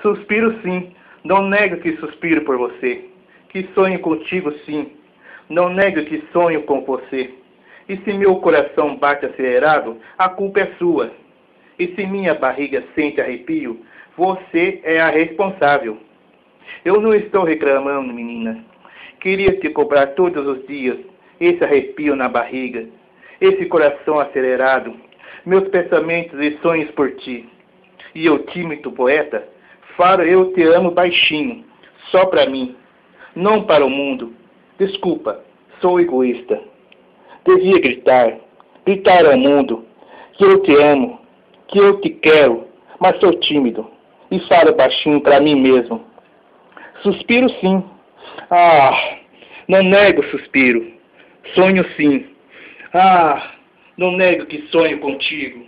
Suspiro sim, não nego que suspiro por você, que sonho contigo sim, não nego que sonho com você. E se meu coração bate acelerado, a culpa é sua. E se minha barriga sente arrepio, você é a responsável. Eu não estou reclamando, menina. Queria te cobrar todos os dias esse arrepio na barriga, esse coração acelerado, meus pensamentos e sonhos por ti. E eu, tímido poeta, falo eu te amo baixinho, só para mim, não para o mundo. Desculpa, sou egoísta. Devia gritar ao mundo, que eu te amo, que eu te quero, mas sou tímido e falo baixinho para mim mesmo. Suspiro sim. Ah, não nego suspiro. Sonho sim. Ah, não nego que sonho contigo.